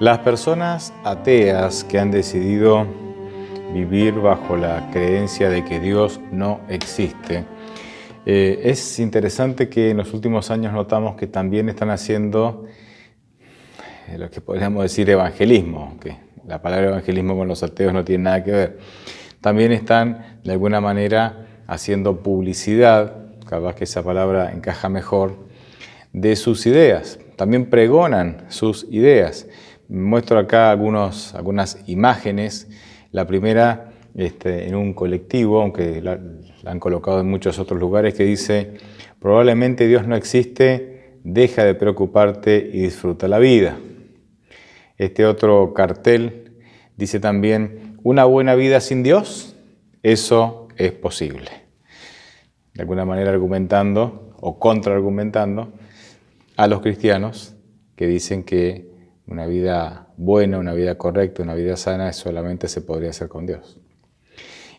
Las personas ateas que han decidido vivir bajo la creencia de que Dios no existe, es interesante que en los últimos años notamos que también están haciendo lo que podríamos decir evangelismo, aunque la palabra evangelismo con los ateos no tiene nada que ver. También están de alguna manera haciendo publicidad, capaz que esa palabra encaja mejor, de sus ideas. También pregonan sus ideas. Muestro acá algunas imágenes. La primera en un colectivo, aunque la han colocado en muchos otros lugares, que dice: probablemente Dios no existe, deja de preocuparte y disfruta la vida. Este otro cartel dice también: una buena vida sin Dios, eso es posible. De alguna manera argumentando o contraargumentando a los cristianos que dicen que una vida buena, una vida correcta, una vida sana solamente se podría hacer con Dios.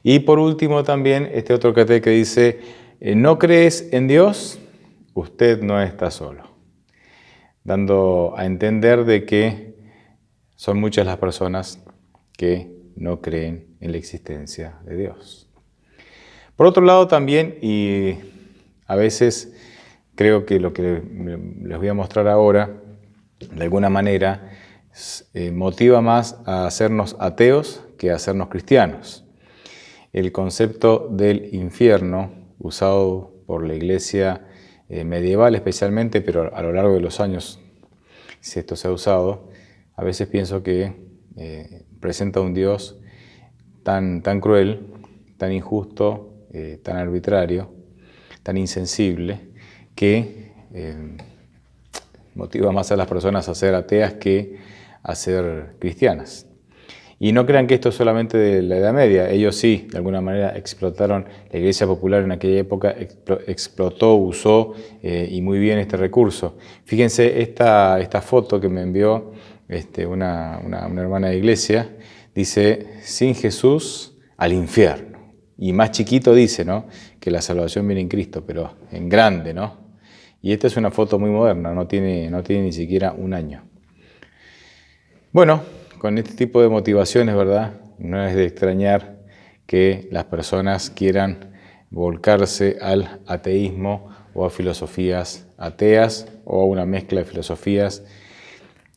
Y por último también este otro cartel que dice: ¿no crees en Dios? Usted no está solo. Dando a entender de que son muchas las personas que no creen en la existencia de Dios. Por otro lado también, y a veces creo que lo que les voy a mostrar ahora, de alguna manera, motiva más a hacernos ateos que a hacernos cristianos. El concepto del infierno, usado por la iglesia medieval especialmente, pero a lo largo de los años, si esto se ha usado, a veces pienso que presenta un Dios tan cruel, tan injusto, tan arbitrario, tan insensible, que motiva más a las personas a ser ateas que a ser cristianas. Y no crean que esto es solamente de la Edad Media. Ellos sí, de alguna manera explotaron, la Iglesia Popular en aquella época explotó, usó y muy bien este recurso. Fíjense esta foto que me envió una hermana de iglesia. Dice: sin Jesús al infierno. Y más chiquito dice, ¿no?, que la salvación viene en Cristo, pero en grande, ¿no? Y esta es una foto muy moderna, no tiene ni siquiera un año. Bueno, con este tipo de motivaciones, ¿verdad?, no es de extrañar que las personas quieran volcarse al ateísmo o a filosofías ateas o a una mezcla de filosofías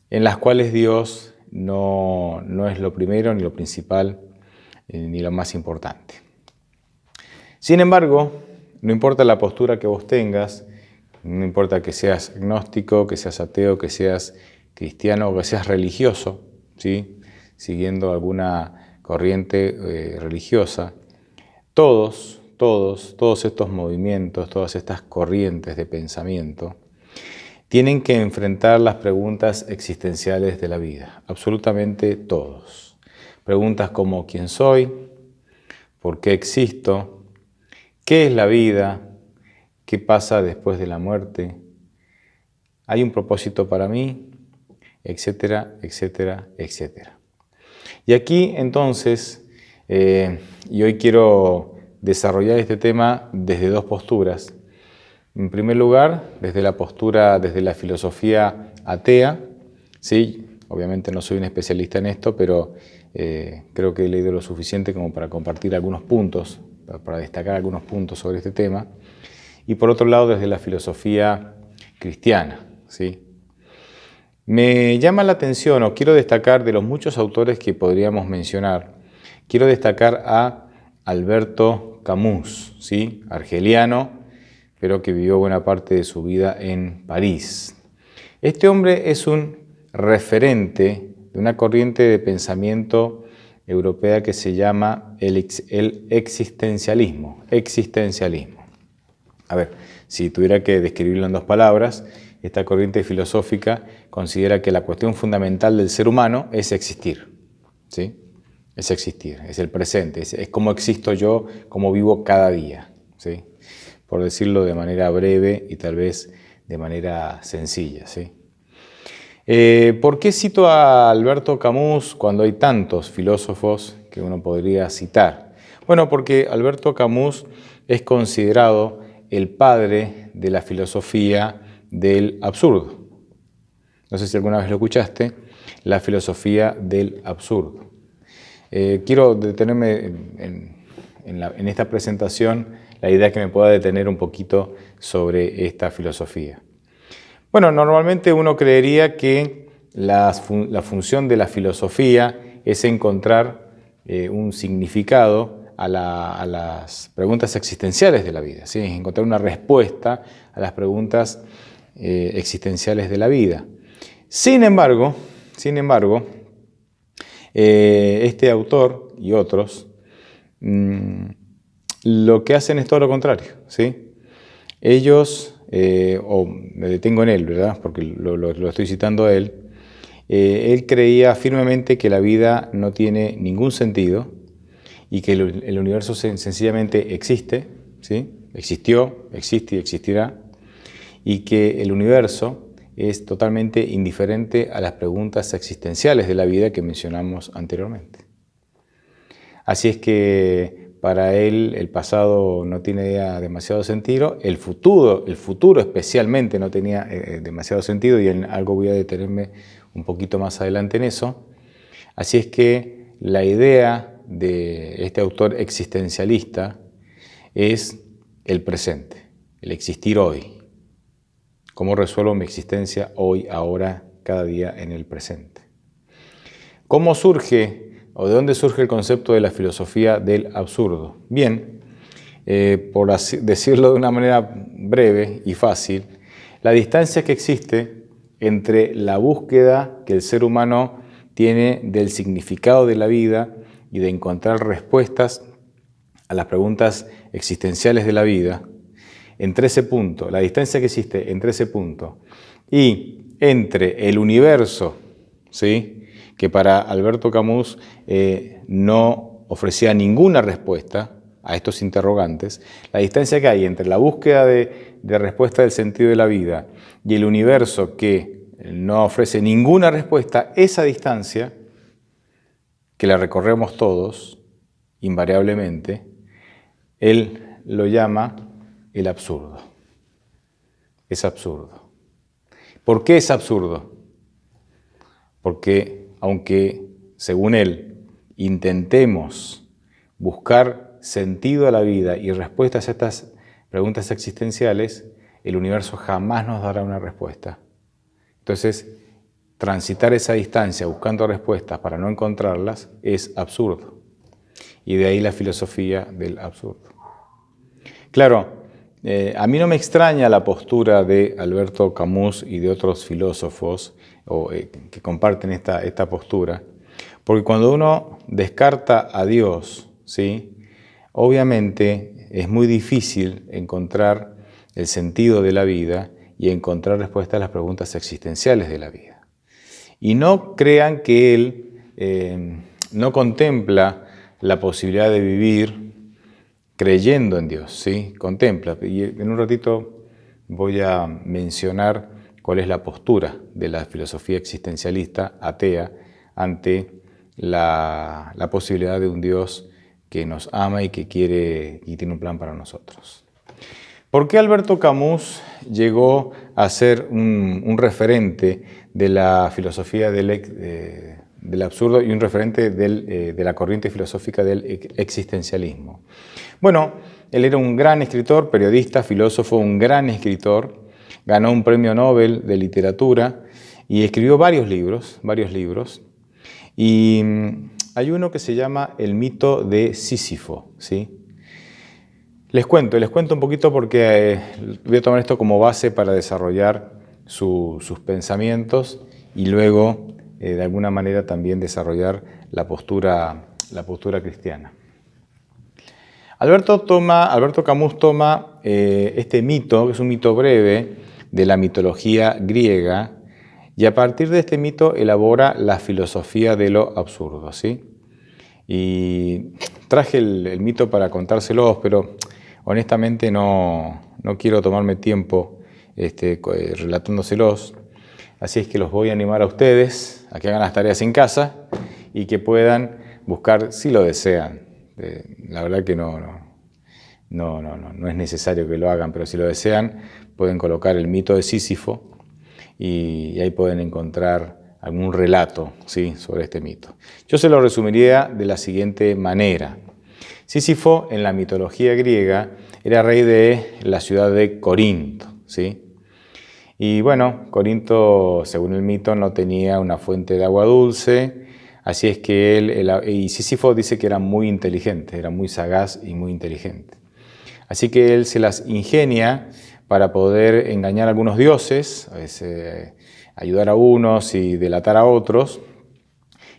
en las cuales Dios no es lo primero, ni lo principal, ni lo más importante. Sin embargo, no importa la postura que vos tengas, no importa que seas agnóstico, que seas ateo, que seas cristiano o que seas religioso, ¿sí?, siguiendo alguna corriente religiosa, todos estos movimientos, todas estas corrientes de pensamiento, tienen que enfrentar las preguntas existenciales de la vida, absolutamente todos. Preguntas como: ¿quién soy? ¿Por qué existo? ¿Qué es la vida? ¿Qué pasa después de la muerte? ¿Hay un propósito para mí? Etcétera, etcétera, etcétera. Y aquí entonces, y hoy quiero desarrollar este tema desde dos posturas. En primer lugar, desde la filosofía atea, ¿sí? Obviamente no soy un especialista en esto, pero creo que he leído lo suficiente como para compartir algunos puntos, para destacar algunos puntos sobre este tema. Y por otro lado, desde la filosofía cristiana, ¿sí? Me llama la atención, o quiero destacar de los muchos autores que podríamos mencionar, quiero destacar a Alberto Camus, ¿sí?, argeliano, pero que vivió buena parte de su vida en París. Este hombre es un referente de una corriente de pensamiento europea que se llama el existencialismo. A ver, si tuviera que describirlo en dos palabras, esta corriente filosófica considera que la cuestión fundamental del ser humano es existir, ¿sí? Es existir, es el presente, es cómo existo yo, cómo vivo cada día, ¿sí?, por decirlo de manera breve y tal vez de manera sencilla, ¿sí? ¿Por qué cito a Alberto Camus cuando hay tantos filósofos que uno podría citar? Bueno, porque Alberto Camus es considerado el padre de la filosofía del absurdo. No sé si alguna vez lo escuchaste. la filosofía del absurdo. Quiero detenerme en esta presentación, la idea es que me pueda detener un poquito sobre esta filosofía. Bueno, normalmente uno creería que la función de la filosofía es encontrar un significado a las preguntas existenciales de la vida, ¿sí? Encontrar una respuesta a las preguntas existenciales de la vida. Sin embargo, este autor y otros lo que hacen es todo lo contrario, ¿sí? Ellos, o me detengo en él, ¿verdad? Porque lo estoy citando a él. Él creía firmemente que la vida no tiene ningún sentido y que el universo sencillamente existe, ¿sí? Existió, existe y existirá, y que el universo es totalmente indiferente a las preguntas existenciales de la vida que mencionamos anteriormente. Así es que para él el pasado no tiene demasiado sentido, el futuro especialmente no tenía demasiado sentido, y en algo voy a detenerme un poquito más adelante en eso. Así es que la idea de este autor existencialista es el presente, el existir hoy. ¿Cómo resuelvo mi existencia hoy, ahora, cada día en el presente? ¿Cómo surge o de dónde surge el concepto de la filosofía del absurdo? Bien, por así decirlo de una manera breve y fácil, la distancia que existe entre la búsqueda que el ser humano tiene del significado de la vida y de encontrar respuestas a las preguntas existenciales de la vida, entre ese punto, la distancia que existe entre ese punto y entre el universo, ¿sí?, que para Alberto Camus no ofrecía ninguna respuesta a estos interrogantes, la distancia que hay entre la búsqueda de respuesta del sentido de la vida y el universo que no ofrece ninguna respuesta, esa distancia, que la recorremos todos invariablemente, él lo llama el absurdo. Es absurdo. ¿Por qué es absurdo? Porque aunque, según él, intentemos buscar sentido a la vida y respuestas a estas preguntas existenciales, el universo jamás nos dará una respuesta. Entonces, transitar esa distancia buscando respuestas para no encontrarlas es absurdo. Y de ahí la filosofía del absurdo. Claro, a mí no me extraña la postura de Alberto Camus y de otros filósofos que comparten esta postura, porque cuando uno descarta a Dios, ¿sí?, obviamente es muy difícil encontrar el sentido de la vida y encontrar respuestas a las preguntas existenciales de la vida. Y no crean que él no contempla la posibilidad de vivir creyendo en Dios, ¿sí? Contempla. Y en un ratito voy a mencionar cuál es la postura de la filosofía existencialista atea ante la posibilidad de un Dios que nos ama y que quiere y tiene un plan para nosotros. ¿Por qué Alberto Camus llegó a ser un referente de la filosofía del absurdo y un referente de la corriente filosófica del existencialismo? Bueno, él era un gran escritor, periodista, filósofo, un gran escritor, ganó un premio Nobel de literatura y escribió varios libros, y hay uno que se llama El mito de Sísifo, ¿sí? Les cuento un poquito porque voy a tomar esto como base para desarrollar sus pensamientos y luego, de alguna manera, también desarrollar la postura cristiana. Alberto Camus toma este mito, que es un mito breve de la mitología griega, y a partir de este mito elabora la filosofía de lo absurdo, ¿sí? Y traje el mito para contárselos, pero honestamente no quiero tomarme tiempo relatándoselos, así es que los voy a animar a ustedes a que hagan las tareas en casa y que puedan buscar, si lo desean. La verdad que no es necesario que lo hagan, pero si lo desean pueden colocar el mito de Sísifo y ahí pueden encontrar algún relato, ¿sí?, sobre este mito. Yo se lo resumiría de la siguiente manera. Sísifo en la mitología griega era rey de la ciudad de Corinto, ¿sí? Y bueno, Corinto, según el mito, no tenía una fuente de agua dulce, así es que y Sísifo dice que era muy inteligente, era muy sagaz y muy inteligente. Así que él se las ingenia para poder engañar a algunos dioses, ayudar a unos y delatar a otros,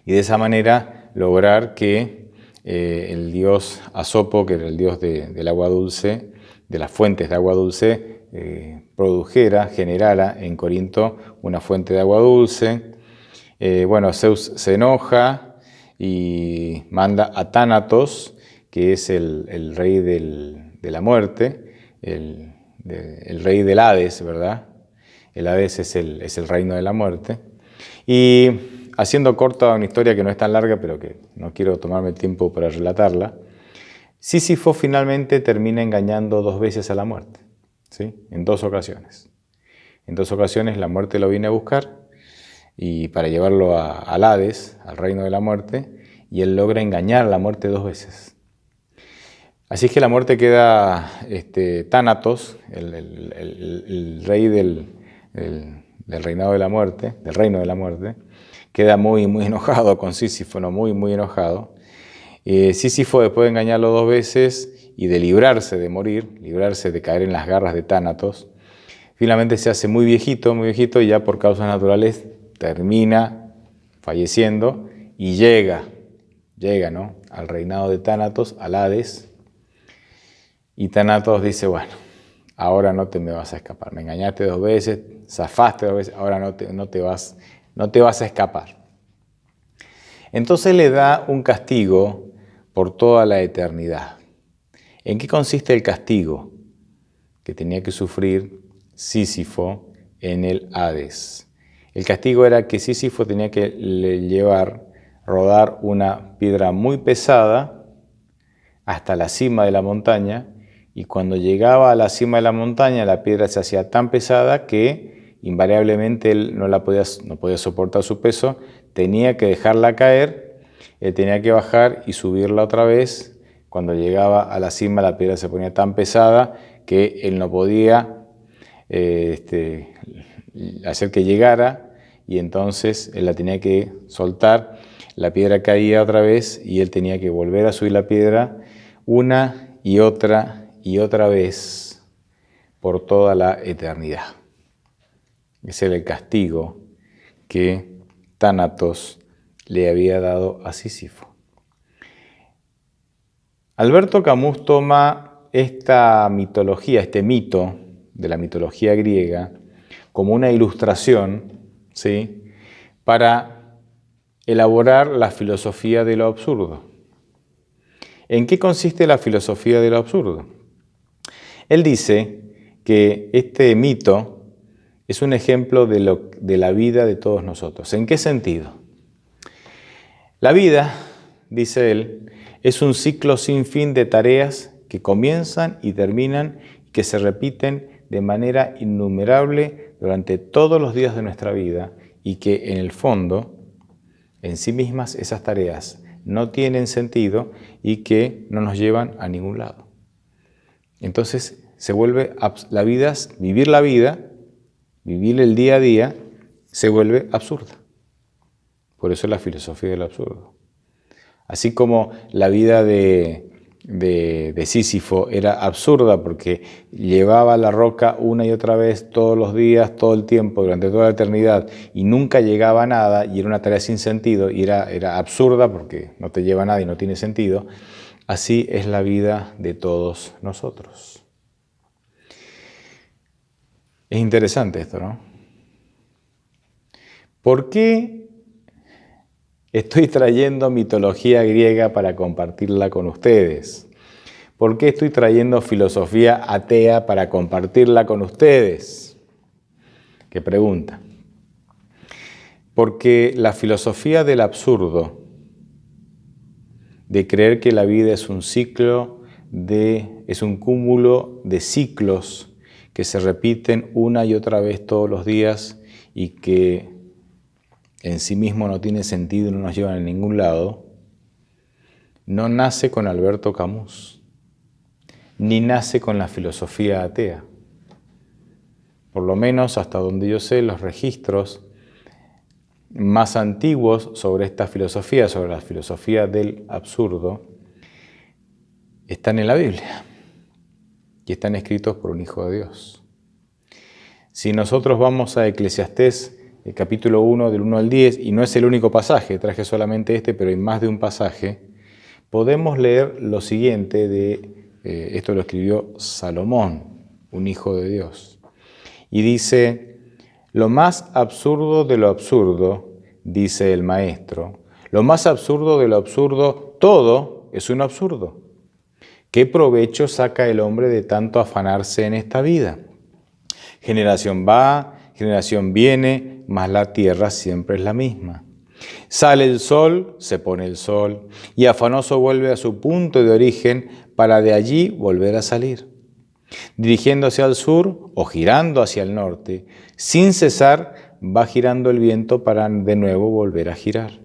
y de esa manera lograr que el dios Asopo, que era el dios del agua dulce, de las fuentes de agua dulce, generara en Corinto una fuente de agua dulce. Bueno, Zeus se enoja y manda a Tánatos, que es el rey de la muerte, el rey del Hades, ¿verdad? El Hades es el reino de la muerte. Y haciendo corta una historia que no es tan larga, pero que no quiero tomarme el tiempo para relatarla, Sísifo finalmente termina engañando 2 veces a la muerte, ¿sí? En 2 ocasiones. En 2 ocasiones la muerte lo viene a buscar y para llevarlo al Hades, al reino de la muerte, y él logra engañar a la muerte 2 veces. Así es que la muerte queda, Tánatos, el rey del reinado de la muerte, del reino de la muerte, queda muy, muy enojado con Sísifo, ¿no? Muy, muy enojado. Sísifo, después de engañarlo 2 veces y de librarse de morir, librarse de caer en las garras de Tánatos, finalmente se hace muy viejito y ya por causas naturales termina falleciendo y llega, ¿no?, al reinado de Tánatos, al Hades, y Tánatos dice, bueno, ahora no te me vas a escapar, me engañaste 2 veces, zafaste 2 veces, ahora no te vas a escapar. Entonces le da un castigo por toda la eternidad. ¿En qué consiste el castigo que tenía que sufrir Sísifo en el Hades? El castigo era que Sísifo tenía que rodar una piedra muy pesada hasta la cima de la montaña, y cuando llegaba a la cima de la montaña la piedra se hacía tan pesada que invariablemente él no podía soportar su peso, tenía que dejarla caer, tenía que bajar y subirla otra vez. Cuando llegaba a la cima la piedra se ponía tan pesada que él no podía hacer que llegara, y entonces él la tenía que soltar, la piedra caía otra vez y él tenía que volver a subir la piedra una y otra vez por toda la eternidad. Ese era el castigo que Tánatos le había dado a Sísifo. Alberto Camus toma esta mitología, este mito de la mitología griega, como una ilustración, ¿sí?, para elaborar la filosofía de lo absurdo. ¿En qué consiste la filosofía de lo absurdo? Él dice que este mito es un ejemplo de la vida de todos nosotros. ¿En qué sentido? La vida, dice él, es un ciclo sin fin de tareas que comienzan y terminan y que se repiten de manera innumerable durante todos los días de nuestra vida, y que en el fondo, en sí mismas, esas tareas no tienen sentido y que no nos llevan a ningún lado. Entonces se vuelve vivir la vida, vivir el día a día, se vuelve absurda. Por eso es la filosofía del absurdo. Así como la vida de Sísifo era absurda porque llevaba la roca una y otra vez todos los días, todo el tiempo, durante toda la eternidad, y nunca llegaba a nada, y era una tarea sin sentido, y era absurda porque no te lleva a nada y no tiene sentido. Así es la vida de todos nosotros. Es interesante esto, ¿no? ¿Por qué estoy trayendo mitología griega para compartirla con ustedes? ¿Por qué estoy trayendo filosofía atea para compartirla con ustedes? ¿Qué pregunta? Porque la filosofía del absurdo, de creer que la vida es un es un cúmulo de ciclos que se repiten una y otra vez todos los días y que en sí mismo no tiene sentido y no nos lleva a ningún lado, no nace con Alberto Camus, ni nace con la filosofía atea. Por lo menos hasta donde yo sé, los registros más antiguos sobre esta filosofía, sobre la filosofía del absurdo, están en la Biblia y están escritos por un Hijo de Dios. Si nosotros vamos a Eclesiastés, el capítulo 1, del 1 al 10, y no es el único pasaje, traje solamente este, pero hay más de un pasaje, podemos leer lo siguiente esto lo escribió Salomón, un hijo de Dios. Y dice: lo más absurdo de lo absurdo, dice el maestro, lo más absurdo de lo absurdo, todo es un absurdo. ¿Qué provecho saca el hombre de tanto afanarse en esta vida? Generación va, generación viene, mas la tierra siempre es la misma. Sale el sol, se pone el sol, y afanoso vuelve a su punto de origen para de allí volver a salir. Dirigiéndose al sur o girando hacia el norte, sin cesar va girando el viento para de nuevo volver a girar.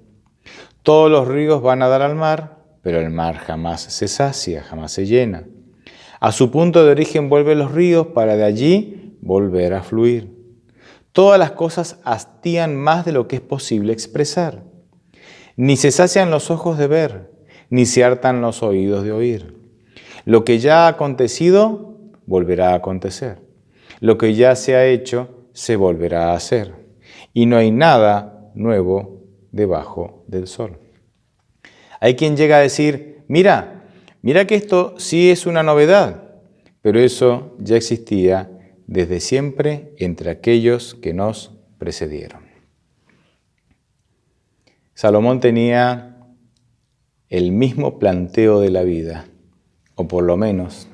Todos los ríos van a dar al mar, pero el mar jamás se sacia, jamás se llena. A su punto de origen vuelven los ríos para de allí volver a fluir. Todas las cosas hastían más de lo que es posible expresar. Ni se sacian los ojos de ver, ni se hartan los oídos de oír. Lo que ya ha acontecido, volverá a acontecer. Lo que ya se ha hecho, se volverá a hacer. Y no hay nada nuevo debajo del sol. Hay quien llega a decir: mira que esto sí es una novedad, pero eso ya existía desde siempre entre aquellos que nos precedieron. Salomón tenía el mismo planteo de la vida, o por lo menos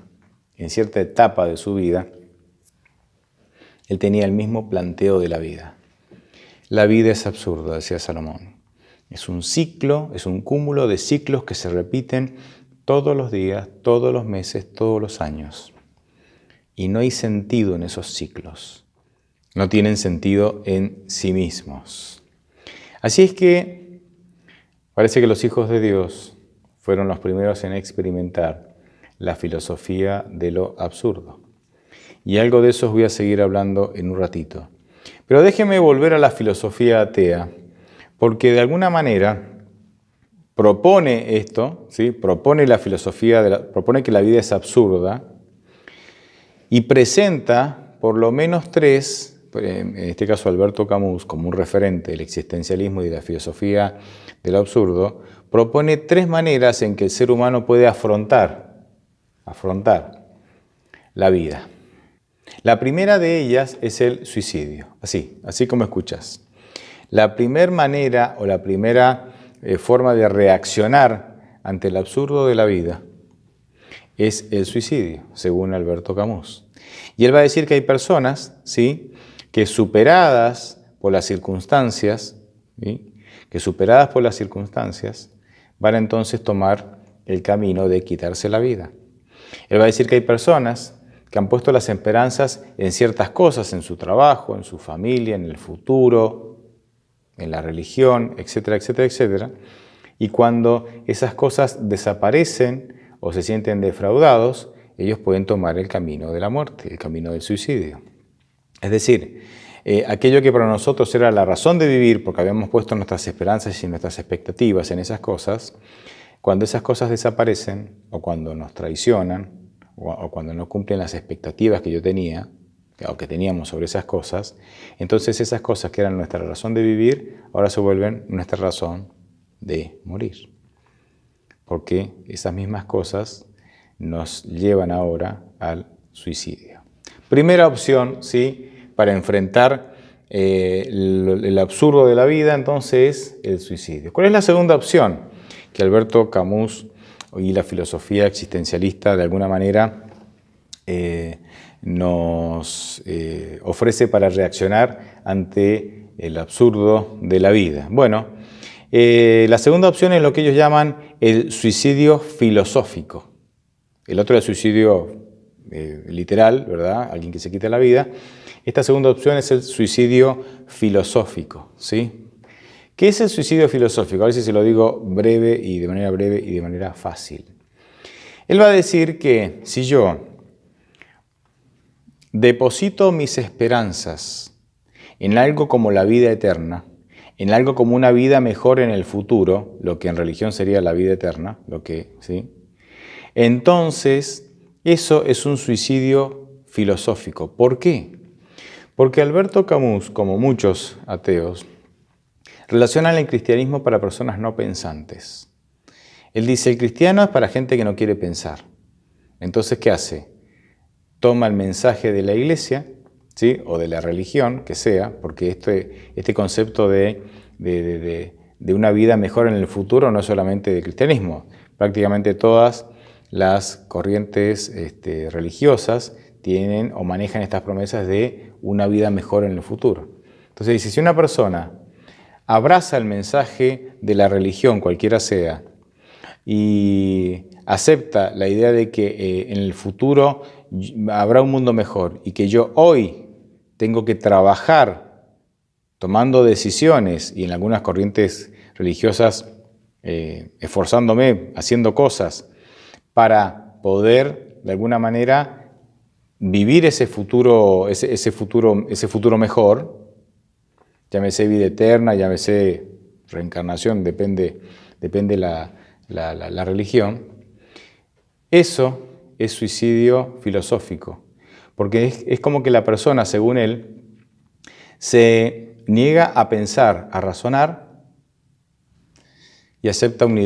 en cierta etapa de su vida, él tenía el mismo planteo de la vida. La vida es absurda, decía Salomón. Es un ciclo, es un cúmulo de ciclos que se repiten todos los días, todos los meses, todos los años. Y no hay sentido en esos ciclos. No tienen sentido en sí mismos. Así es que parece que los hijos de Dios fueron los primeros en experimentar la filosofía de lo absurdo. Y algo de eso os voy a seguir hablando en un ratito. Pero déjenme volver a la filosofía atea, porque de alguna manera propone esto, ¿sí? Propone la filosofía, propone que la vida es absurda, y presenta por lo menos tres, en este caso Alberto Camus, como un referente del existencialismo y de la filosofía del absurdo, propone tres maneras en que el ser humano puede afrontar la vida. La primera de ellas es el suicidio, así como escuchas. La primera manera o la primera forma de reaccionar ante el absurdo de la vida es el suicidio, según Alberto Camus. Y él va a decir que hay personas, ¿sí?, que superadas por las circunstancias, ¿sí?, van a entonces tomar el camino de quitarse la vida. Él va a decir que hay personas que han puesto las esperanzas en ciertas cosas, en su trabajo, en su familia, en el futuro, en la religión, etcétera, etcétera, etcétera. Y cuando esas cosas desaparecen o se sienten defraudados, ellos pueden tomar el camino de la muerte, el camino del suicidio. Es decir, aquello que para nosotros era la razón de vivir, porque habíamos puesto nuestras esperanzas y nuestras expectativas en esas cosas, cuando esas cosas desaparecen o cuando nos traicionan o cuando no cumplen las expectativas que yo tenía o que teníamos sobre esas cosas, entonces esas cosas que eran nuestra razón de vivir ahora se vuelven nuestra razón de morir. Porque esas mismas cosas nos llevan ahora al suicidio. Primera opción, ¿sí?, para enfrentar el absurdo de la vida, entonces, es el suicidio. ¿Cuál es la segunda opción que Alberto Camus y la filosofía existencialista de alguna manera nos ofrece para reaccionar ante el absurdo de la vida? Bueno, la segunda opción es lo que ellos llaman el suicidio filosófico. El otro es el suicidio literal, ¿verdad?, alguien que se quita la vida. Esta segunda opción es el suicidio filosófico, ¿sí? ¿Qué es el suicidio filosófico? A ver si se lo digo breve y de manera fácil. Él va a decir que si yo deposito mis esperanzas en algo como la vida eterna, en algo como una vida mejor en el futuro, lo que en religión sería la vida eterna, ¿sí? Entonces eso es un suicidio filosófico. ¿Por qué? Porque Alberto Camus, como muchos ateos, relacionan el cristianismo para personas no pensantes. Él dice, el cristiano es para gente que no quiere pensar. Entonces, ¿qué hace? Toma el mensaje de la iglesia, ¿sí? O de la religión, que sea, porque este concepto de una vida mejor en el futuro no es solamente del cristianismo. Prácticamente todas las corrientes religiosas tienen o manejan estas promesas de una vida mejor en el futuro. Entonces dice, si una persona abraza el mensaje de la religión, cualquiera sea, y acepta la idea de que en el futuro habrá un mundo mejor y que yo hoy tengo que trabajar tomando decisiones y en algunas corrientes religiosas esforzándome, haciendo cosas para poder de alguna manera vivir ese futuro mejor, llámese vida eterna, llámese reencarnación, depende la religión. Eso es suicidio filosófico, porque es como que la persona, según él, se niega a pensar, a razonar y acepta la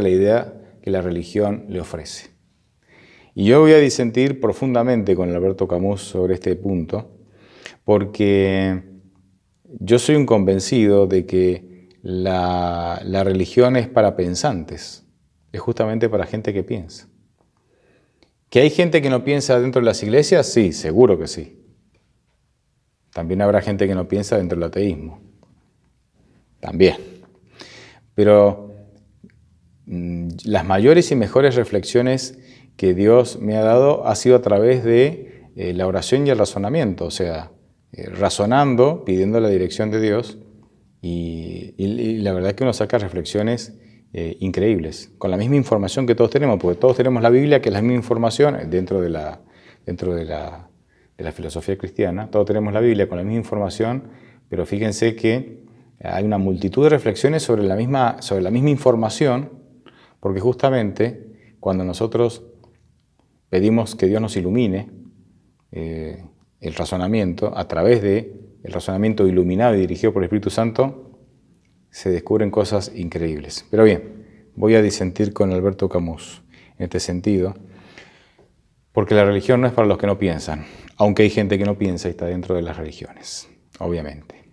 idea que la religión le ofrece. Y yo voy a disentir profundamente con Alberto Camus sobre este punto, porque yo soy un convencido de que la religión es para pensantes, es justamente para gente que piensa. ¿Que hay gente que no piensa dentro de las iglesias? Sí, seguro que sí. También habrá gente que no piensa dentro del ateísmo. También. Pero las mayores y mejores reflexiones que Dios me ha dado ha sido a través de la oración y el razonamiento, o sea, razonando, pidiendo la dirección de Dios, y la verdad es que uno saca reflexiones increíbles, con la misma información que todos tenemos, porque todos tenemos la Biblia, que es la misma información dentro de la filosofía cristiana, todos tenemos la Biblia con la misma información, pero fíjense que hay una multitud de reflexiones sobre la misma información, porque justamente cuando nosotros pedimos que Dios nos ilumine el razonamiento, a través del razonamiento iluminado y dirigido por el Espíritu Santo, se descubren cosas increíbles. Pero bien, voy a disentir con Alberto Camus en este sentido, porque la religión no es para los que no piensan, aunque hay gente que no piensa y está dentro de las religiones, obviamente.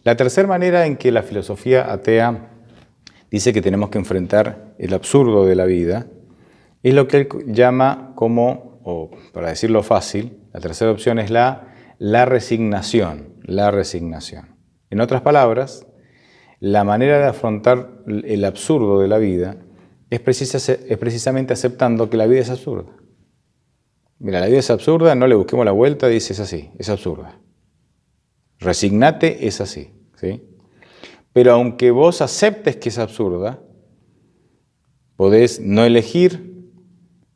La tercera manera en que la filosofía atea dice que tenemos que enfrentar el absurdo de la vida es lo que él llama como, o para decirlo fácil, la tercera opción es la resignación. La resignación. En otras palabras, la manera de afrontar el absurdo de la vida es precisamente aceptando que la vida es absurda. Mira, la vida es absurda, no le busquemos la vuelta, dice, es así, es absurda. Resignate, es así, ¿sí? Pero aunque vos aceptes que es absurda, podés no elegir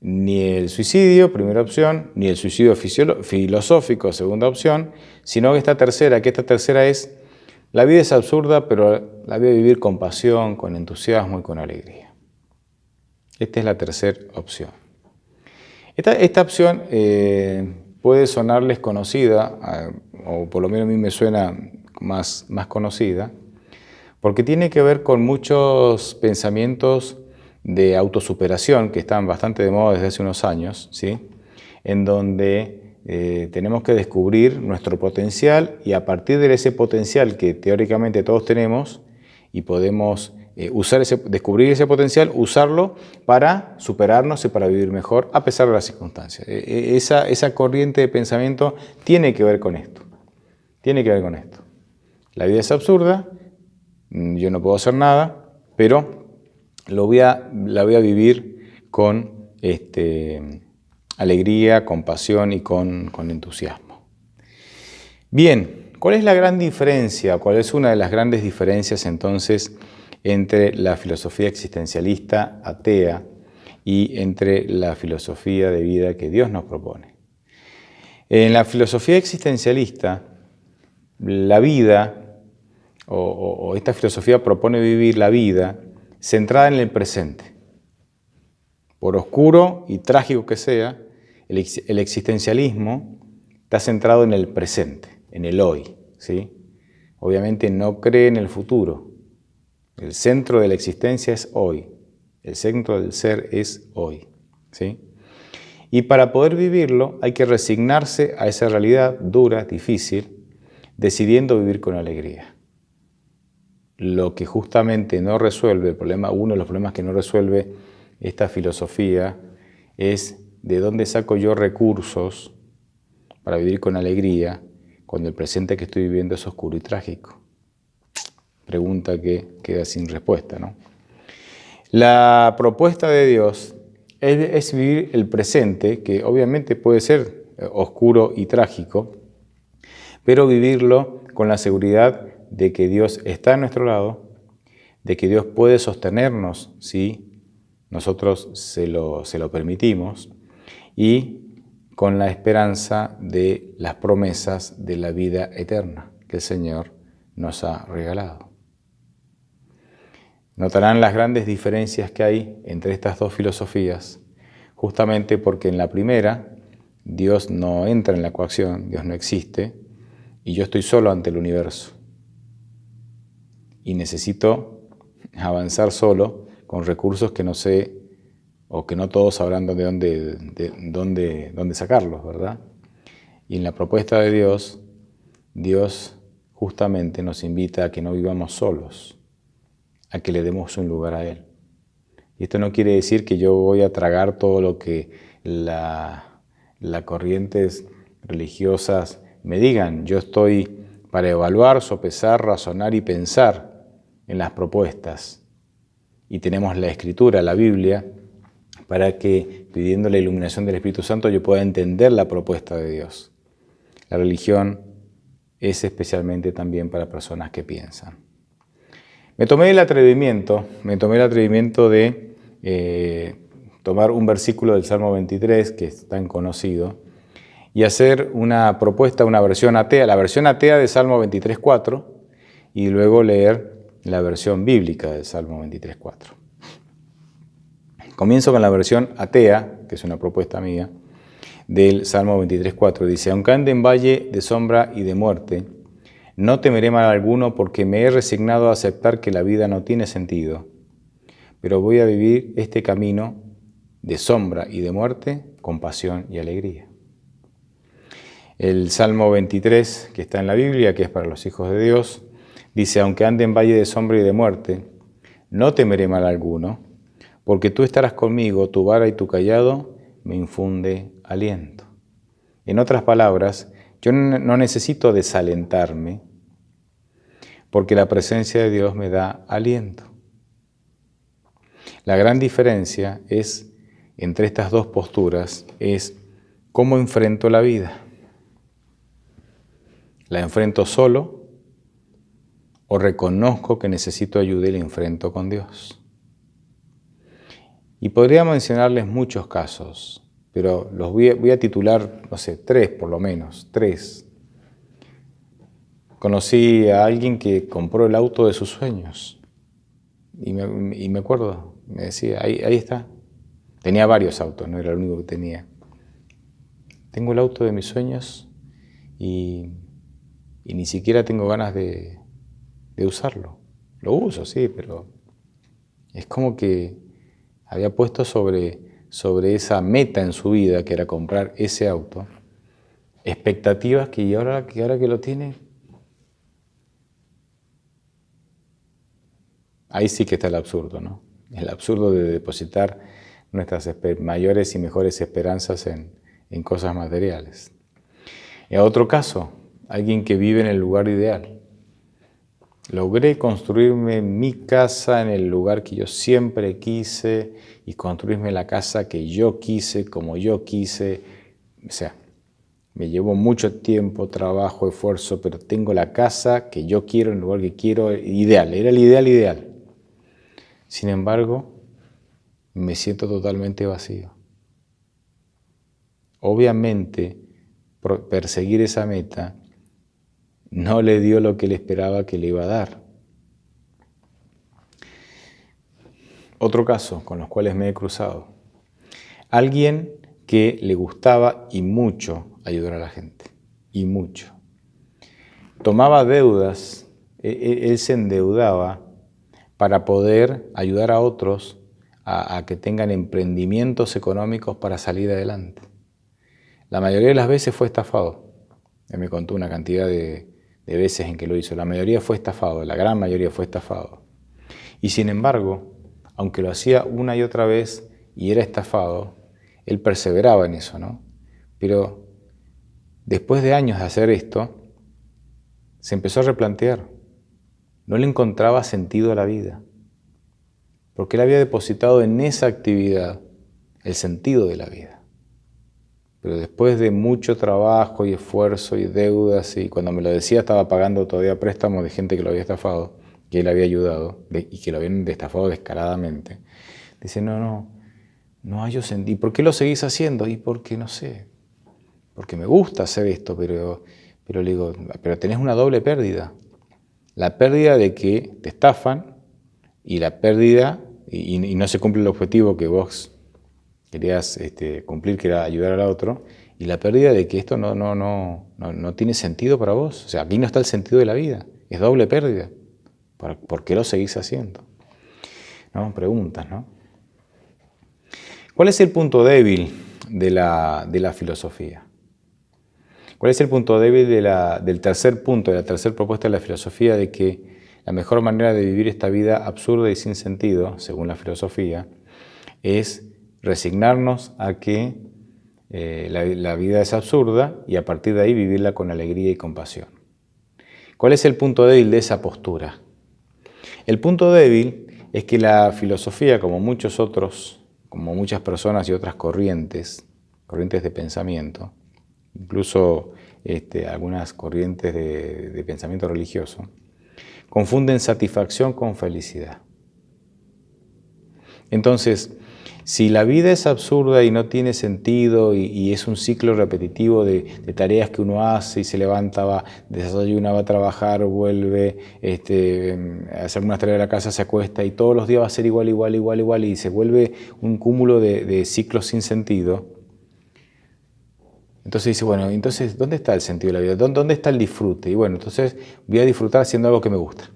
ni el suicidio, primera opción, ni el suicidio filosófico, segunda opción, sino que esta tercera es, la vida es absurda, pero la voy a vivir con pasión, con entusiasmo y con alegría. Esta es la tercera opción. Esta opción puede sonarles conocida, o por lo menos a mí me suena más conocida, porque tiene que ver con muchos pensamientos de autosuperación que están bastante de moda desde hace unos años, ¿sí? En donde tenemos que descubrir nuestro potencial y a partir de ese potencial que teóricamente todos tenemos y podemos descubrir ese potencial, usarlo para superarnos y para vivir mejor a pesar de las circunstancias. Esa corriente de pensamiento tiene que ver con esto. Tiene que ver con esto. La vida es absurda, yo no puedo hacer nada, pero la voy a vivir con alegría, con pasión y con entusiasmo. Bien, ¿Cuál es la gran diferencia? ¿Cuál es una de las grandes diferencias entonces entre la filosofía existencialista atea y entre la filosofía de vida que Dios nos propone? En la filosofía existencialista, la vida, o esta filosofía propone vivir la vida centrada en el presente. Por oscuro y trágico que sea, el existencialismo está centrado en el presente, en el hoy, ¿sí? Obviamente no cree en el futuro. El centro de la existencia es hoy. El centro del ser es hoy, ¿sí? Y para poder vivirlo hay que resignarse a esa realidad dura, difícil, decidiendo vivir con alegría. Lo que justamente no resuelve el problema, uno de los problemas que no resuelve esta filosofía es de dónde saco yo recursos para vivir con alegría cuando el presente que estoy viviendo es oscuro y trágico. Pregunta que queda sin respuesta, ¿no? La propuesta de Dios es vivir el presente, que obviamente puede ser oscuro y trágico, pero vivirlo con la seguridad de que Dios está a nuestro lado, de que Dios puede sostenernos si nosotros se lo permitimos, y con la esperanza de las promesas de la vida eterna que el Señor nos ha regalado. Notarán las grandes diferencias que hay entre estas dos filosofías, justamente porque en la primera Dios no entra en la ecuación, Dios no existe, y yo estoy solo ante el universo. Y necesito avanzar solo con recursos que no sé o que no todos sabrán de dónde sacarlos, ¿verdad? Y en la propuesta de Dios, Dios justamente nos invita a que no vivamos solos, a que le demos un lugar a Él. Y esto no quiere decir que yo voy a tragar todo lo que las corrientes religiosas me digan. Yo estoy para evaluar, sopesar, razonar y pensar en las propuestas. Y tenemos la Escritura, la Biblia, para que, pidiendo la iluminación del Espíritu Santo, yo pueda entender la propuesta de Dios. La religión es especialmente también para personas que piensan. Me tomé el atrevimiento de tomar un versículo del Salmo 23, que es tan conocido, y hacer una propuesta, una versión atea, la versión atea de Salmo 23.4, y luego leer la versión bíblica del Salmo 23.4. Comienzo con la versión atea, que es una propuesta mía, del Salmo 23.4. Dice: aunque ande en valle de sombra y de muerte, no temeré mal alguno, porque me he resignado a aceptar que la vida no tiene sentido, pero voy a vivir este camino de sombra y de muerte con pasión y alegría. El Salmo 23, que está en la Biblia, que es para los hijos de Dios, dice: aunque ande en valle de sombra y de muerte, no temeré mal alguno, porque tú estarás conmigo, tu vara y tu cayado me infunde aliento. En otras palabras, yo no necesito desalentarme, porque la presencia de Dios me da aliento. La gran diferencia entre estas dos posturas es cómo enfrento la vida. ¿La enfrento solo o reconozco que necesito ayuda y la enfrento con Dios? Y podría mencionarles muchos casos, pero los voy a titular, no sé, 3 por lo menos, 3. Conocí a alguien que compró el auto de sus sueños y me acuerdo, me decía, ahí está. Tenía varios autos, no era el único que tenía. Tengo el auto de mis sueños y ni siquiera tengo ganas de usarlo. Lo uso, sí, pero es como que había puesto sobre esa meta en su vida, que era comprar ese auto, expectativas que ahora que lo tiene, ahí sí que está el absurdo, ¿no? El absurdo de depositar nuestras mayores y mejores esperanzas en cosas materiales. En otro caso, alguien que vive en el lugar ideal. Logré construirme mi casa en el lugar que yo siempre quise y construirme la casa que yo quise, como yo quise. O sea, me llevó mucho tiempo, trabajo, esfuerzo, pero tengo la casa que yo quiero, en el lugar que quiero, ideal, era el ideal. Sin embargo, me siento totalmente vacío. Obviamente, perseguir esa meta no le dio lo que él esperaba que le iba a dar. Otro caso con los cuales me he cruzado. Alguien que le gustaba y mucho ayudar a la gente, y mucho. Tomaba deudas, él se endeudaba para poder ayudar a otros a que tengan emprendimientos económicos para salir adelante. La mayoría de las veces fue estafado. Él me contó una cantidad de veces en que lo hizo. La mayoría fue estafado, la gran mayoría fue estafado. Y sin embargo, aunque lo hacía una y otra vez y era estafado, él perseveraba en eso, ¿no? Pero después de años de hacer esto, se empezó a replantear. No le encontraba sentido a la vida, porque él había depositado en esa actividad el sentido de la vida. Pero después de mucho trabajo y esfuerzo y deudas, y cuando me lo decía estaba pagando todavía préstamos de gente que lo había estafado, que él había ayudado y que lo habían estafado descaradamente, dice, no hallo sentido. ¿Y por qué lo seguís haciendo? Y porque no sé, porque me gusta hacer esto, pero le digo, pero tenés una doble pérdida. La pérdida de que te estafan y la pérdida, y no se cumple el objetivo que vos querías cumplir, que era ayudar al otro, y la pérdida de que esto no tiene sentido para vos. O sea, aquí no está el sentido de la vida, es doble pérdida. ¿Por qué lo seguís haciendo? ¿No? Preguntas, ¿no? ¿Cuál es el punto débil de la filosofía? ¿Cuál es el punto débil del tercer punto, de la tercera propuesta de la filosofía, de que la mejor manera de vivir esta vida absurda y sin sentido, según la filosofía, es resignarnos a que la vida es absurda y a partir de ahí vivirla con alegría y compasión? ¿Cuál es el punto débil de esa postura? El punto débil es que la filosofía, como muchos otros, como muchas personas y otras corrientes de pensamiento, incluso algunas corrientes de pensamiento religioso, confunden satisfacción con felicidad. Entonces, si la vida es absurda y no tiene sentido y es un ciclo repetitivo de tareas que uno hace y se levanta, desayuna, va a trabajar, vuelve, hace algunas tareas de la casa, se acuesta y todos los días va a ser igual y se vuelve un cúmulo de ciclos sin sentido, entonces dice, bueno, entonces, ¿dónde está el sentido de la vida? ¿Dónde está el disfrute? Y bueno, entonces voy a disfrutar haciendo algo que me gusta.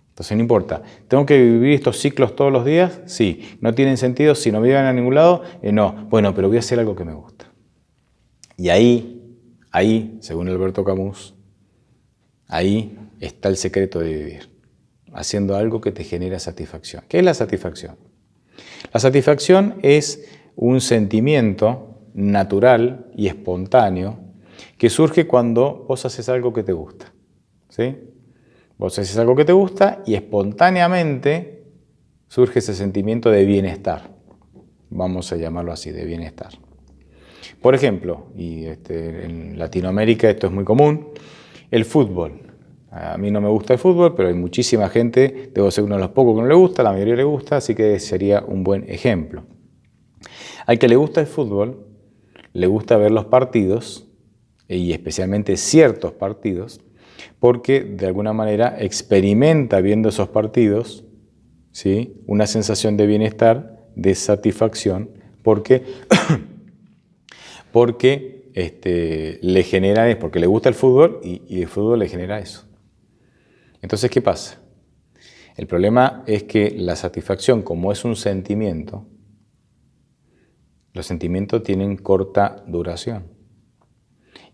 Entonces no importa, ¿tengo que vivir estos ciclos todos los días? Sí. ¿No tienen sentido? Si no me llevan a ningún lado, no. Bueno, pero voy a hacer algo que me gusta. Y ahí, según Alberto Camus, ahí está el secreto de vivir, haciendo algo que te genera satisfacción. ¿Qué es la satisfacción? La satisfacción es un sentimiento natural y espontáneo que surge cuando vos haces algo que te gusta, ¿sí? Vos haces algo que te gusta y espontáneamente surge ese sentimiento de bienestar. Vamos a llamarlo así, de bienestar. Por ejemplo, y en Latinoamérica esto es muy común, el fútbol. A mí no me gusta el fútbol, pero hay muchísima gente, debo ser uno de los pocos que no le gusta, la mayoría le gusta, así que sería un buen ejemplo. Al que le gusta el fútbol, le gusta ver los partidos, y especialmente ciertos partidos, porque de alguna manera experimenta viendo esos partidos, ¿sí?, una sensación de bienestar, de satisfacción, porque le genera, porque le gusta el fútbol y el fútbol le genera eso. Entonces, ¿qué pasa? El problema es que la satisfacción, como es un sentimiento, los sentimientos tienen corta duración.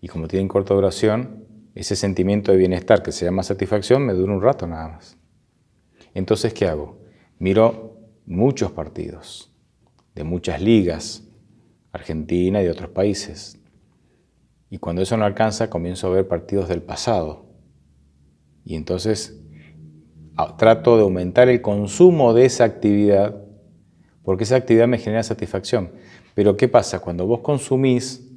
Y como tienen corta duración, ese sentimiento de bienestar que se llama satisfacción me dura un rato nada más. Entonces, ¿qué hago? Miro muchos partidos de muchas ligas, Argentina y de otros países. Y cuando eso no alcanza, comienzo a ver partidos del pasado. Y entonces trato de aumentar el consumo de esa actividad, porque esa actividad me genera satisfacción. Pero ¿qué pasa? Cuando vos consumís,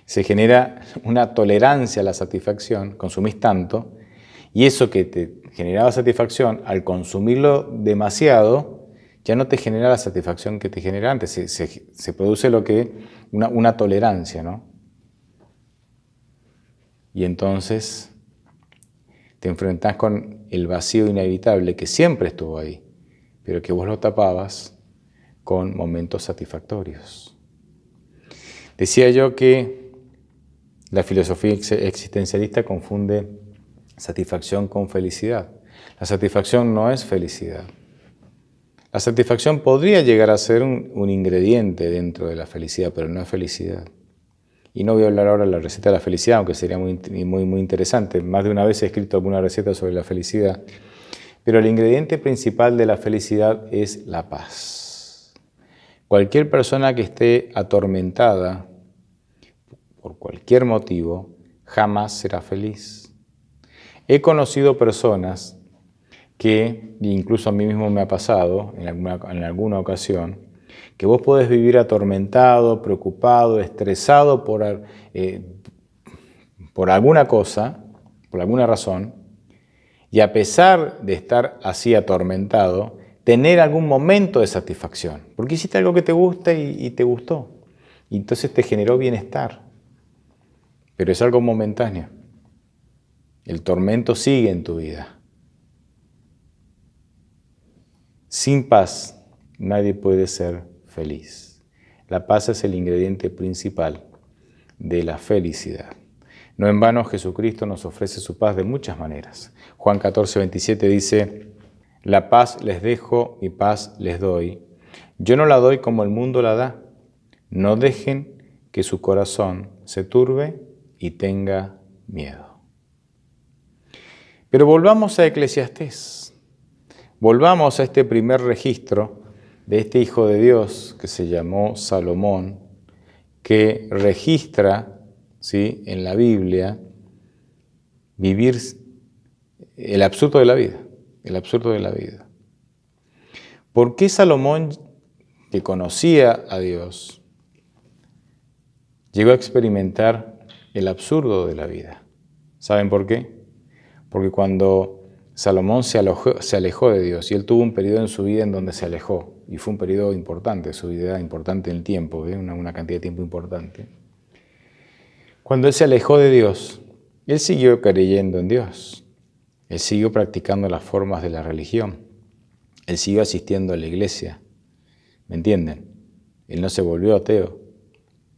Se genera una tolerancia a la satisfacción, consumís tanto, y eso que te generaba satisfacción, al consumirlo demasiado, ya no te genera la satisfacción que te genera antes. Se produce una tolerancia, ¿no? Y entonces te enfrentás con el vacío inevitable que siempre estuvo ahí, pero que vos lo tapabas con momentos satisfactorios. Decía yo que la filosofía existencialista confunde satisfacción con felicidad. La satisfacción no es felicidad. La satisfacción podría llegar a ser un ingrediente dentro de la felicidad, pero no es felicidad. Y no voy a hablar ahora de la receta de la felicidad, aunque sería muy interesante. Más de una vez he escrito alguna receta sobre la felicidad. Pero el ingrediente principal de la felicidad es la paz. Cualquier persona que esté atormentada por cualquier motivo, jamás será feliz. He conocido personas que, incluso a mí mismo me ha pasado en alguna ocasión, que vos podés vivir atormentado, preocupado, estresado por alguna cosa, por alguna razón, y a pesar de estar así atormentado, tener algún momento de satisfacción, porque hiciste algo que te gusta y te gustó, y entonces te generó bienestar, pero es algo momentáneo. El tormento sigue en tu vida. Sin paz, nadie puede ser feliz. La paz es el ingrediente principal de la felicidad. No en vano Jesucristo nos ofrece su paz de muchas maneras. Juan 14:27 dice, la paz les dejo, mi paz les doy. Yo no la doy como el mundo la da. No dejen que su corazón se turbe y tenga miedo. Pero volvamos a Eclesiastés. Volvamos a este primer registro de este Hijo de Dios que se llamó Salomón, que registra, ¿sí?, en la Biblia vivir el absurdo de la vida, el absurdo de la vida. ¿Por qué Salomón, que conocía a Dios, llegó a experimentar el absurdo de la vida? ¿Saben por qué? Porque cuando Salomón se alejó de Dios, y él tuvo un periodo en su vida en donde se alejó, y fue un periodo importante, su vida importante en el tiempo, una cantidad de tiempo importante. Cuando él se alejó de Dios, él siguió creyendo en Dios, él siguió practicando las formas de la religión, él siguió asistiendo a la iglesia, ¿me entienden? Él no se volvió ateo,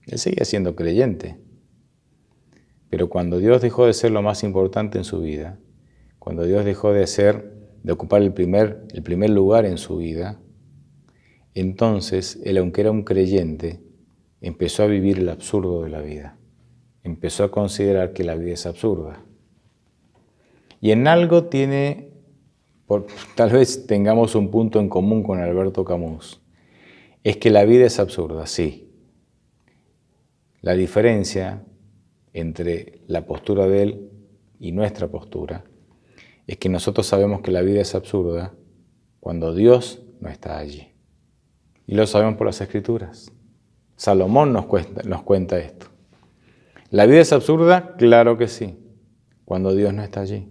él seguía siendo creyente. Pero cuando Dios dejó de ser lo más importante en su vida, cuando Dios dejó de ocupar el primer lugar en su vida, entonces él, aunque era un creyente, empezó a vivir el absurdo de la vida. Empezó a considerar que la vida es absurda. Y en algo tal vez tengamos un punto en común con Alberto Camus, es que la vida es absurda, sí. La diferencia entre la postura de él y nuestra postura es que nosotros sabemos que la vida es absurda cuando Dios no está allí. Y lo sabemos por las Escrituras. Salomón nos cuenta esto. ¿La vida es absurda? Claro que sí, cuando Dios no está allí.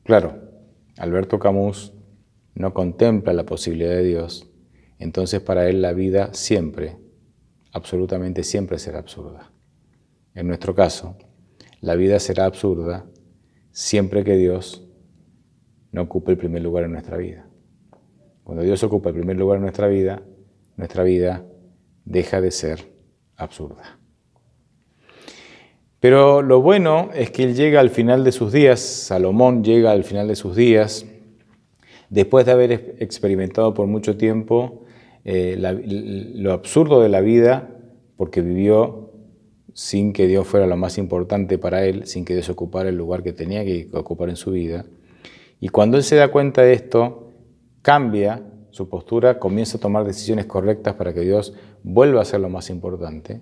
Claro, Alberto Camus no contempla la posibilidad de Dios, entonces para él la vida siempre, absolutamente siempre será absurda. En nuestro caso, la vida será absurda siempre que Dios no ocupe el primer lugar en nuestra vida. Cuando Dios ocupa el primer lugar en nuestra vida deja de ser absurda. Pero lo bueno es que él llega al final de sus días, Salomón llega al final de sus días, después de haber experimentado por mucho tiempo lo absurdo de la vida, porque vivió sin que Dios fuera lo más importante para él, sin que Dios ocupara el lugar que tenía que ocupar en su vida. Y cuando él se da cuenta de esto, cambia su postura, comienza a tomar decisiones correctas para que Dios vuelva a ser lo más importante.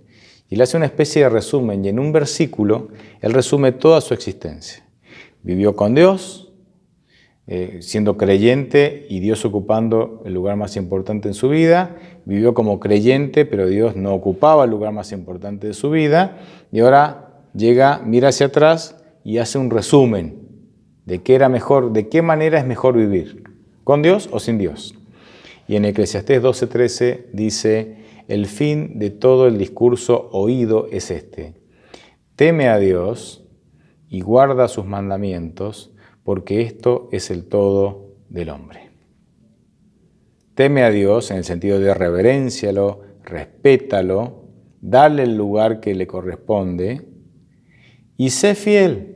Y le hace una especie de resumen, y en un versículo él resume toda su existencia. Vivió con Dios, siendo creyente y Dios ocupando el lugar más importante en su vida. Vivió como creyente, pero Dios no ocupaba el lugar más importante de su vida. Y ahora llega, mira hacia atrás y hace un resumen de qué era mejor, de qué manera es mejor vivir, con Dios o sin Dios. Y en Eclesiastés 12:13 dice: el fin de todo el discurso oído es este: teme a Dios y guarda sus mandamientos, porque esto es el todo del hombre. Teme a Dios en el sentido de reveréncialo, respétalo, dale el lugar que le corresponde y sé fiel.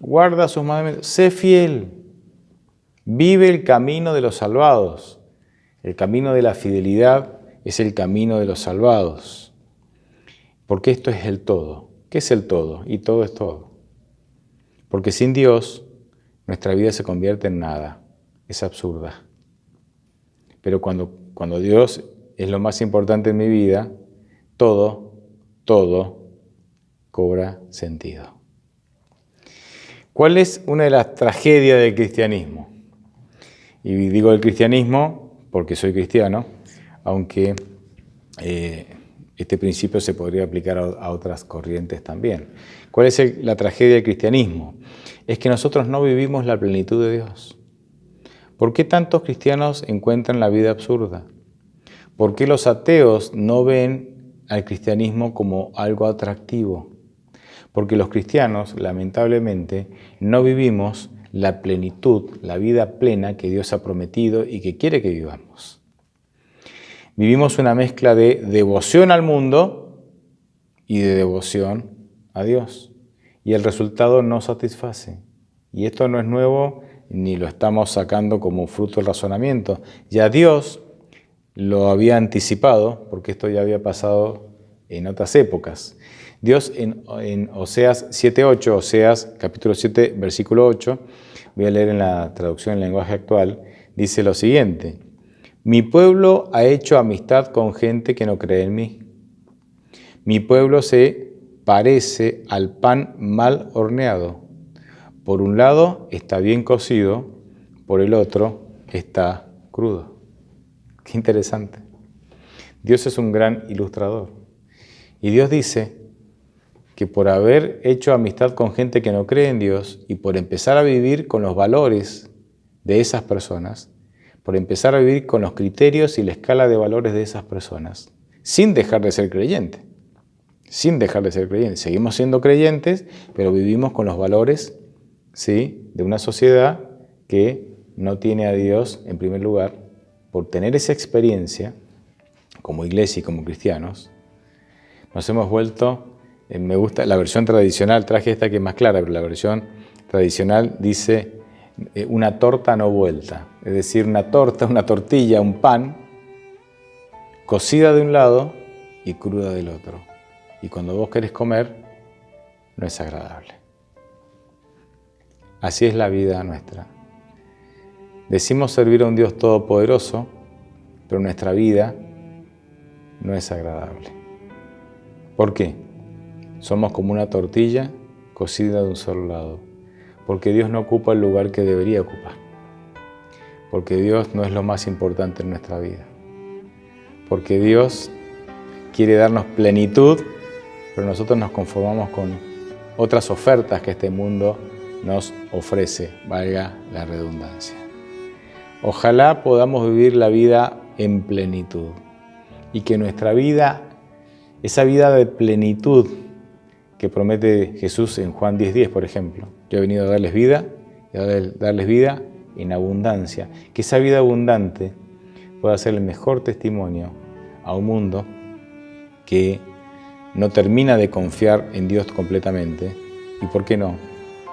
Guarda sus mandamientos, sé fiel. Vive el camino de los salvados. El camino de la fidelidad es el camino de los salvados. Porque esto es el todo. ¿Qué es el todo? Y todo es todo. Porque sin Dios, nuestra vida se convierte en nada. Es absurda. Pero cuando Dios es lo más importante en mi vida, todo cobra sentido. ¿Cuál es una de las tragedias del cristianismo? Y digo del cristianismo porque soy cristiano, aunque este principio se podría aplicar a otras corrientes también. ¿Cuál es la tragedia del cristianismo? Es que nosotros no vivimos la plenitud de Dios. ¿Por qué tantos cristianos encuentran la vida absurda? ¿Por qué los ateos no ven al cristianismo como algo atractivo? Porque los cristianos, lamentablemente, no vivimos la plenitud, la vida plena que Dios ha prometido y que quiere que vivamos. Vivimos una mezcla de devoción al mundo y de devoción a Dios. Y el resultado no satisface. Y esto no es nuevo ni lo estamos sacando como fruto del razonamiento. Ya Dios lo había anticipado, porque esto ya había pasado en otras épocas. Dios en Oseas 7:8, Oseas capítulo 7, versículo 8, voy a leer en la traducción en lenguaje actual, dice lo siguiente: mi pueblo ha hecho amistad con gente que no cree en mí. Mi pueblo se parece al pan mal horneado. Por un lado está bien cocido, por el otro está crudo. Qué interesante. Dios es un gran ilustrador. Y Dios dice que por haber hecho amistad con gente que no cree en Dios y por empezar a vivir con los valores de esas personas, por empezar a vivir con los criterios y la escala de valores de esas personas, sin dejar de ser creyente, seguimos siendo creyentes, pero vivimos con los valores, ¿sí?, de una sociedad que no tiene a Dios en primer lugar. Por tener esa experiencia, como iglesia y como cristianos, nos hemos vuelto, me gusta la versión tradicional, traje esta que es más clara, pero la versión tradicional dice una torta no vuelta, es decir, una torta, una tortilla, un pan, cocida de un lado y cruda del otro. Y cuando vos querés comer, no es agradable. Así es la vida nuestra. Decimos servir a un Dios todopoderoso, pero nuestra vida no es agradable. ¿Por qué? Somos como una tortilla cocida de un solo lado, porque Dios no ocupa el lugar que debería ocupar, porque Dios no es lo más importante en nuestra vida, porque Dios quiere darnos plenitud, pero nosotros nos conformamos con otras ofertas que este mundo nos ofrece, valga la redundancia. Ojalá podamos vivir la vida en plenitud y que nuestra vida, esa vida de plenitud que promete Jesús en Juan 10:10, por ejemplo, yo he venido a darles vida y a darles vida en abundancia, que esa vida abundante pueda ser el mejor testimonio a un mundo que no termina de confiar en Dios completamente y, ¿por qué no?,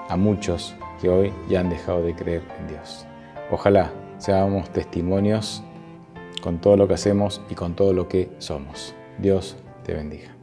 a muchos que hoy ya han dejado de creer en Dios. Ojalá seamos testimonios con todo lo que hacemos y con todo lo que somos. Dios te bendiga.